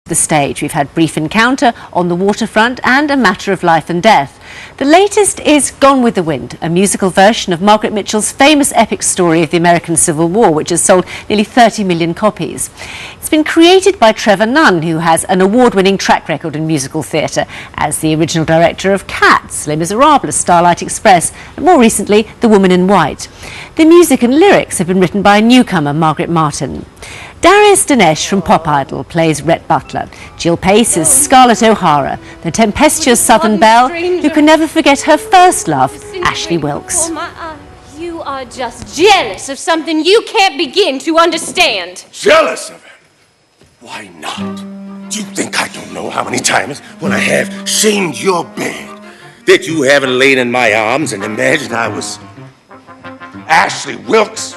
The stage. We've had Brief Encounter, On the Waterfront and A Matter of Life and Death. The latest is Gone with the Wind, a musical version of Margaret Mitchell's famous epic story of the American Civil War, which has sold nearly 30 million copies. It's been created by Trevor Nunn, who has an award-winning track record in musical theatre as the original director of Cats, Les Miserables, Starlight Express and more recently The Woman in White. The music and lyrics have been written by a newcomer, Margaret Martin. Darius Dinesh from Pop Idol plays Rhett Butler. Jill Pace is Scarlett O'Hara, the tempestuous Southern belle who can never forget her first love, Ashley Wilkes. You are just jealous of something you can't begin to understand. Jealous of it? Why not? Do you think I don't know how many times when I have shamed your bed that you haven't laid in my arms and imagined I was Ashley Wilkes?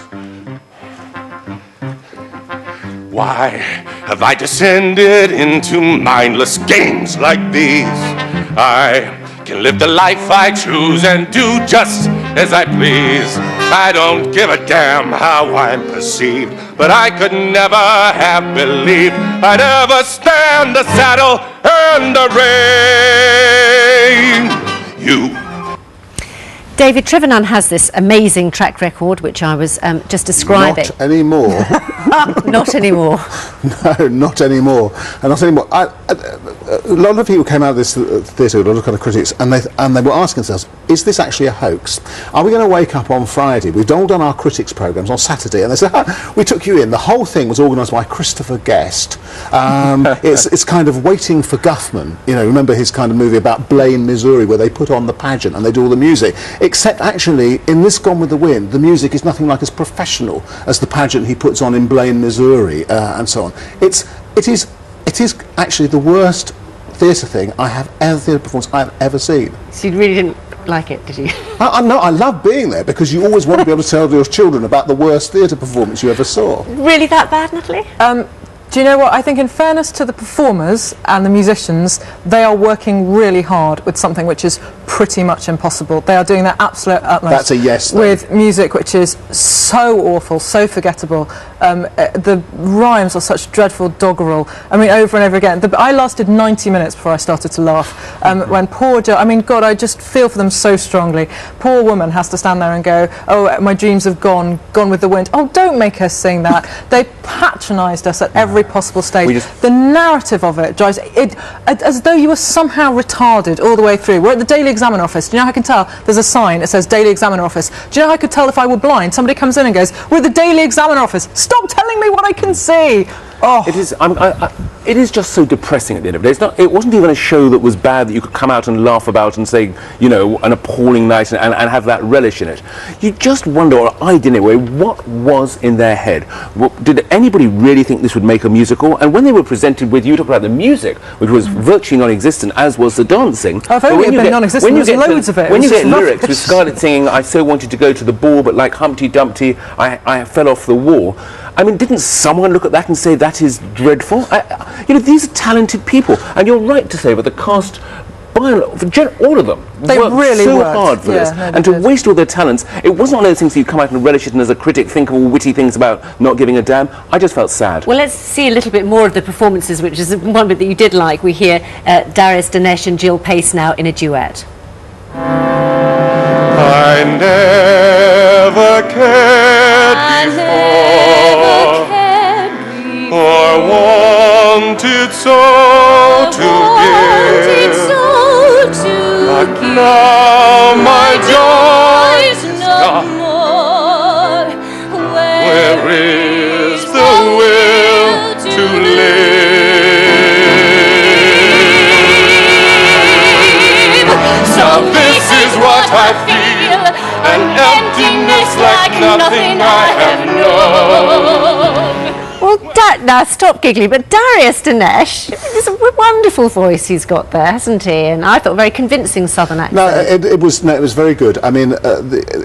Why have I descended into mindless games like these? I can live the life I choose and do just as I please. I don't give a damn how I'm perceived, but I could never have believed I'd ever stand the saddle and the rain. You. David, Trevor Nunn has this amazing track record, which I was just describing. Not anymore. Not anymore. No, not anymore. And not anymore. A lot of people came out of this theatre, a lot of kind of critics, and they were asking themselves, is this actually a hoax? Are we going to wake up on Friday? We've all done our critics programmes on Saturday, and they said, we took you in. The whole thing was organised by Christopher Guest. It's kind of Waiting for Guffman. You know, remember his kind of movie about Blaine, Missouri, where they put on the pageant and they do all the music. Except actually, in this Gone with the Wind, the music is nothing like as professional as the pageant he puts on in Blaine, Missouri, and so on. It is actually the worst theatre thing theatre performance I have ever seen. So you really didn't like it, did you? No, I love being there because you always want to be able to tell your children about the worst theatre performance you ever saw. Really that bad, Natalie? Do you know what? I think in fairness to the performers and the musicians, they are working really hard with something which is pretty much impossible. They are doing their absolute utmost. That's a yes, then. With music which is so awful, so forgettable. The rhymes are such dreadful doggerel. I mean, over and over again. I lasted 90 minutes before I started to laugh. When poor I mean, God, I just feel for them so strongly. Poor woman has to stand there and go, oh, my dreams have gone with the wind. Oh, don't make her sing that. They patronised us at every possible stage. The narrative of it drives it as though you were somehow retarded all the way through. We're at the Daily Examiner office. Do you know how I can tell? There's a sign that says Daily Examiner office. Do you know how I could tell if I were blind? Somebody comes in and goes, we're at the Daily Examiner office. Stop telling me what I can see. Oh. It is just so depressing at the end of the day. It wasn't even a show that was bad that you could come out and laugh about and say, you know, an appalling night and have that relish in it. You just wonder, or I did anyway, what was in their head? Did anybody really think this would make a musical? And when they were presented with, you talk about the music, which was virtually non-existent, as was the dancing. Oh, if only it had been non-existent, there's loads of it. When you get lyrics with Scarlett singing, I so wanted to go to the ball, but like Humpty Dumpty, I fell off the wall. I mean, didn't someone look at that and say that is dreadful? You know, these are talented people, and you're right to say, but the cast, all of them, they worked really so worked hard for this, no, and to waste all their talents. It wasn't one of those things that you come out and relish it, and as a critic think of all witty things about not giving a damn. I just felt sad. Well, let's see a little bit more of the performances, which is one bit that you did like. We hear Darius Dinesh and Jill Pace now in a duet. I never cared before, or wanted so to give, but now my joy's no more. Where is the will to live? So this is what I feel, an emptiness like nothing I have known. Well, now stop giggling, but Darius Dinesh, it's a wonderful voice he's got there, hasn't he? And I thought very convincing southern accent. No, it was very good. I mean,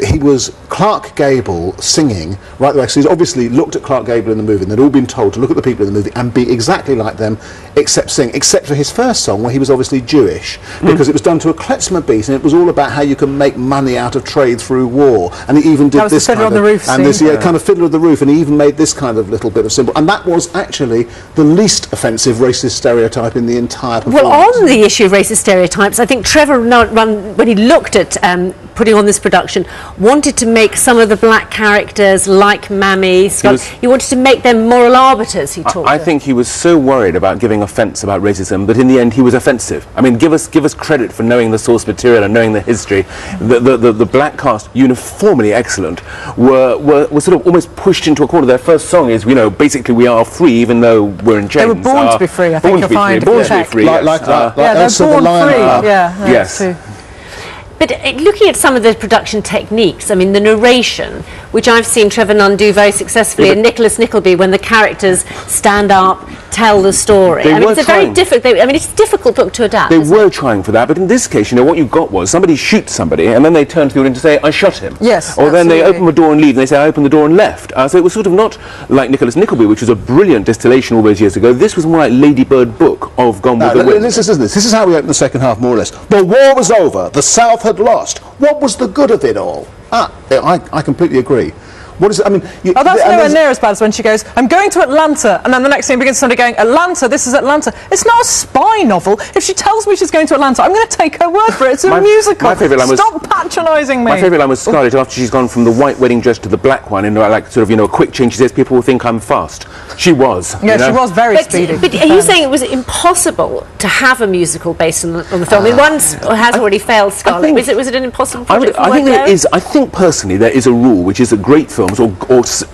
he was Clark Gable singing right the way. So he's obviously looked at Clark Gable in the movie, and they'd all been told to look at the people in the movie and be exactly like them, except for his first song, where he was obviously Jewish, because it was done to a klezmer beat, and it was all about how you can make money out of trade through war. And he even did this kind of, Fiddler on the Roof and this kind of Fiddler on the Roof, and he even made this kind of little bit of symbol, and that was was actually the least offensive racist stereotype in the entire performance. Well, on the issue of racist stereotypes, I think Trevor, when he looked at putting on this production, wanted to make some of the black characters like Mammy, Scott. He wanted to make them moral arbiters, he talked. I think he was so worried about giving offence about racism that in the end he was offensive. I mean, give us credit for knowing the source material and knowing the history. The black cast, uniformly excellent, were sort of almost pushed into a corner. Their first song is, you know, basically we are free even though we're in chains. They were born to be free, I think you'll find. Born to be free, like they're Elsa born the Lion. free. Yeah, yes. True. But looking at some of the production techniques, I mean, the narration, which I've seen Trevor Nunn do very successfully, and Nicholas Nickleby, when the characters stand up, tell the story. I mean, it's a very difficult. I mean, it's a difficult book to adapt. They were trying for that, but in this case, you know, what you got was somebody shoots somebody, and then they turn to the audience to say, "I shot him." Yes. Or then they open the door and leave, and they say, "I opened the door and left." So it was sort of not like Nicholas Nickleby, which was a brilliant distillation all those years ago. This was more like Lady Bird book of Gone with the Wind. This is how we open the second half, more or less. The war was over. The South had lost. What was the good of it all? I completely agree. What is it? I mean, that's nowhere near as bad as when she goes, "I'm going to Atlanta," and then the next scene begins somebody going, "Atlanta, this is Atlanta." It's not a spy novel. If she tells me she's going to Atlanta, I'm going to take her word for it. It's a musical. My favourite line was, "Stop patronising me." My favourite line was Scarlett, after she's gone from the white wedding dress to the black one, in like sort of, you know, a quick change. She says, "People will think I'm fast." She was. Yeah, she was very speedy. But are you saying it was impossible to have a musical based on the film? I mean, one has already failed, Scarlett. Was it an impossible project? I think there is. I think personally there is a rule, which is that great films or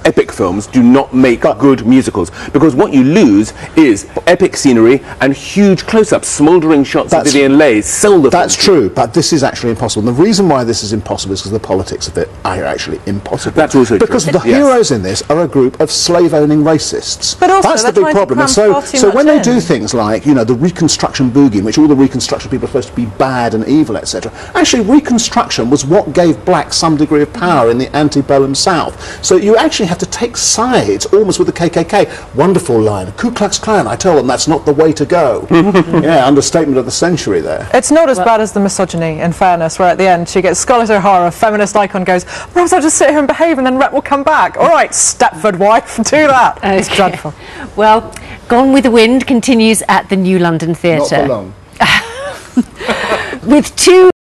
epic films do not make good musicals, because what you lose is epic scenery and huge close-ups, smouldering shots of Vivian Leigh sell the That's true, but this is actually impossible. And the reason why this is impossible is because the politics of it are actually impossible. That's also true. Because the heroes in this are a group of slave-owning racists. But also, that's the big problem. And so when they do things like, you know, the Reconstruction boogie, in which all the Reconstruction people are supposed to be bad and evil, etc., actually Reconstruction was what gave blacks some degree of power in the antebellum South. So you actually have to take sides, almost with the KKK. Wonderful line. Ku Klux Klan, I tell them that's not the way to go. Yeah, understatement of the century there. It's not as bad as the misogyny, in fairness, where at the end she gets Scarlett O'Hara, a feminist icon, goes, "Perhaps I'll just sit here and behave and then Rhett will come back." All right, Stepford wife, do that. Okay. It's dreadful. Well, Gone with the Wind continues at the New London Theatre. Not for long. With two